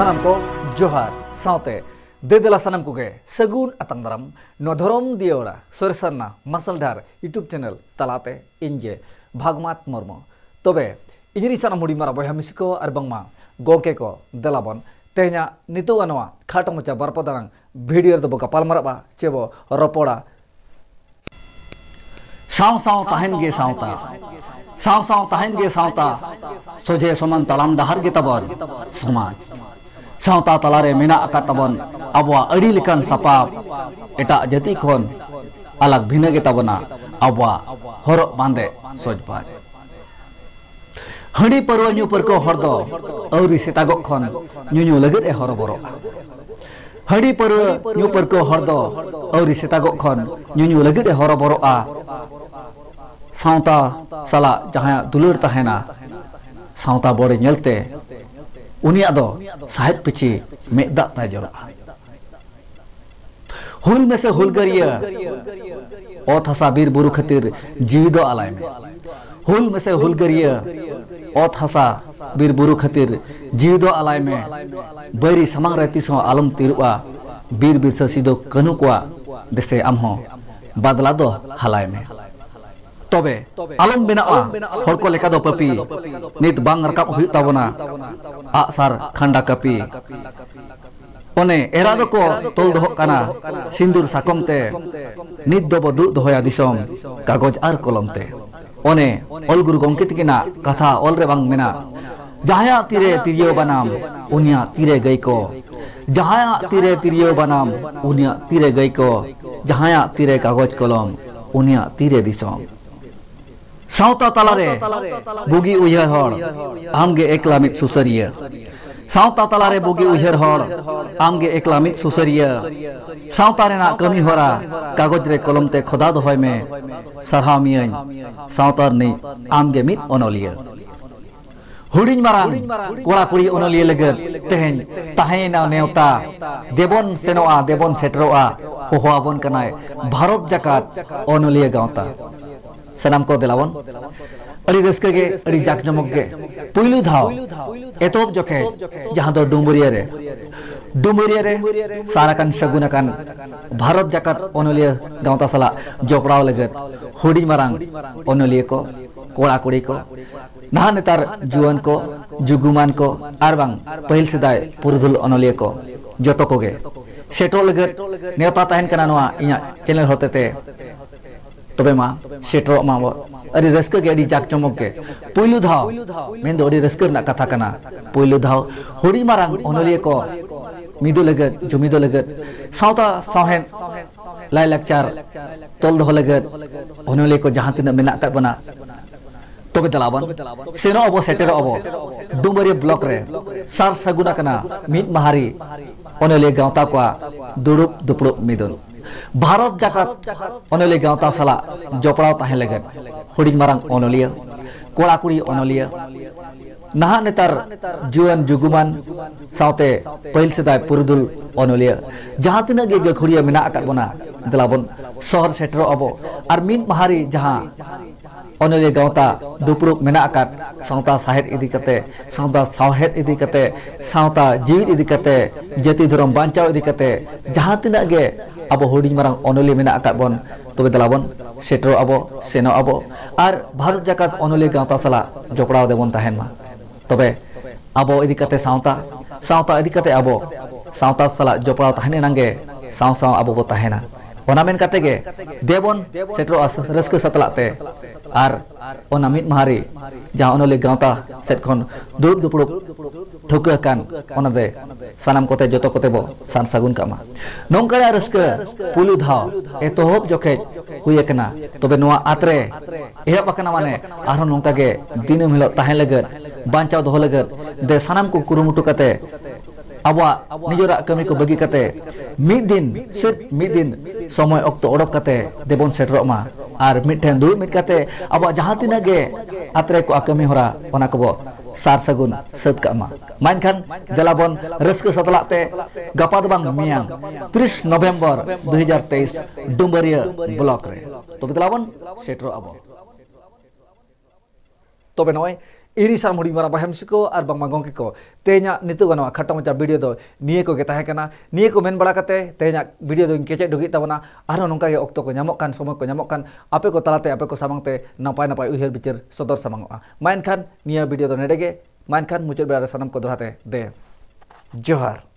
sanam ko johar saute dedela sanam ko ge sagun atang daram no dhorom diola sorsarna masaldar YouTube channel talate inje bhagmat mormo tobe injiri sanam hudi mara boyha misiko ar bangma goke ko delabon tehnya nitu anwa khato macha barpodarang video do boka palmaraba chebo ropoda saw tahen ge sauta saw tahen ge sauta soje soman talam dahar ge tabon समाज सावता तलारे मेना आकात तबन आबवा अड़ी लेकान सापाब एटा जाति खन अलग भिन्न गे तबना आबवा हरक बांदे सजबाज हड़ी परवा new परको हरदो औरी सेतागक खन न्यू लगत ए हरबरो हड़ी परवा न्यू परको हरदो औरी सेतागक खन न्यू लगत ए हरबरो आ सावता साला जहां दुलर तहेना सावता बड़े नेलते उनिया दो साहिद पिछी मेदा ताजरा हुल में से हुलगरिया और थसा बीर बुरु खतिर जीवी दो आलाय में हुल में से हुलगरिया और थसा बीर बुरु खतिर जीवी दो आलाय में बरी समांग रहती सो आलम तिरुआ बीर बीर ससीदो कनुकुआ देसे अमहो बदला दो हलाय में तबे आलम बेनाआ हर को लेका दो पपी नित बांग रकाब हुई ताबना आसार खंडा कपी ओने एरा दो को तोल दो काना सिंदूर साकमते नित दो बदु दोया दिसम कागज आर कलमते ओने ओल गुरु गंकित किना कथा ओल रे बांग मेना जहाया तीरे तिरियो बनाम उनिया तीरे गई को जहाया तीरे तिरियो बनाम उनिया तीरे गई को जहाया तीरे कागज कलम उनिया तीरे दिसम सावता तलारे बुगी उयहर हर आमगे एकला मित सुसरिया सावता तलारे बुगी उयहर हर आमगे एकला मित सुसरिया सावता रेना कमी होरा कागज रे कलम ते खोदा दोहय में सरहामियन सावतार नै आमगे मित अनलिया हुडिन मारांग कोड़ा कुड़ी अनलिया लगत तेहेन ताहेना नेवता देबन सेनोआ देबन सेटरोआ होहाबन कनाय भारत जाकात अनलिया गावता सनाम को दिलावन अड़ी रस्के के अड़ी जाक जमक के पुइलु धाव एतोब जोखे जहां दो डुमरिया रे साराकन सगुनकन भारत जाकत ओनलिया गांवता सला जोपड़ाव लगत हुडी मारांग ओनलिया को कोड़ा कुड़ी को नहा नेतार जुआन को जुगुमान को आरबांग पहिल सेदाय पुरुधुल ओनलिया को जतो कोगे सेटो लगत नेता तहन कना नवा इया चैनल होतेते तबे मा सेट्रो मा अरे रस्क के अड़ी जाक चमक के पुइलु धाव मेन दो अड़ी रस्क ना कथा कना पुइलु धाव हुडी मारांग ओनलिया को मिदु लगत जुमिदु लगत सावता साहेन लाय लेक्चर तोल दो लगत ओनलिया को जहां तिना मेना का बना तबे दलावन सेनो अबो सेटेरो अबो डुमरी ब्लॉक रे सार सगुना कना मिट महारी ओनलिया गावता को दुड़ुप दुपड़ुप मिदुन भारत जाकात ओनलिया गावता सला जोपड़ाव ताहे लगत हुडिंग मारांग ओनलिया कोड़ा कुड़ी ओनलिया नहा नेतार जुआन जुगुमान सावते पहिल सेदाय पुरुदुल ओनलिया जहां तिना गे गखुड़िया मेना आकात बना दलाबन शहर सेटरो अबो आर मिन महारी जहां ओनलिया गावता दुपरुप मेना आकात सावता साहेद इदी कते सावता सावहेद इदी कते सावता जीवित इदी कते जाति धर्म बांचाव इदी कते जहां तिना गे अब हुडिंग मारांग ओनलिया मेना आकात बन तबे दलाबन सेट्रो अबो सेनो अबो आर भारत जाकात ओनलिया गावता सला जोपड़ाव देबन ताहेन मा तबे अबो इदी कते सावता इदी कते अबो सावता सला जोपड़ाव ताहेन नांगे साव साव अबो बो ताहेना ओना मेन कते गे देबन सेट्रो रस्क सतलाते आर ओना मिट महारी जहां ओनलिया गावता सेट खन दुप दुपड़ुप ठुका कान ओना दे सानाम कोते जतो कोते बो सान सागुन कामा नोंकारा रस्क पुलु धाव एतोहब जोखे हुए कना तबे नोआ आत्रे एहब अकना माने आरो नोंका गे दिनम हिलो ताहे लगत बांचाव दोह लगत दे सानाम को कुरुमुटु कते आबवा निजरा कमी को बगी कते मिद दिन सिर्फ मिद दिन समय अक्तो ओडक कते देबन सेटरो मा आर मिठेन दुर मिट कते आबवा जहां तिना गे आत्रे को कमी होरा ओना को सार सगुन सद कामा मानखान जलाबन रस्क सतलाते गपा दबांग मियां 30 नवंबर 2023 डुमरिया ब्लॉक रे तो बदलावन सेट्रो अबो तबे नय irisan hudi mara baham siko ar bang magong ko tenya nitu gano khato macha video do niye ko ge tahe kana niye ko men bala kate tenya video do kece dogi tabana aro nongka ge okto ko nyamok kan somo ko nyamok kan ape ko talate ape ko samangte napai napai uhir bicer sodor samangoa main kan niya video do nedege main kan muncul berada sanam ko dorate de Johar.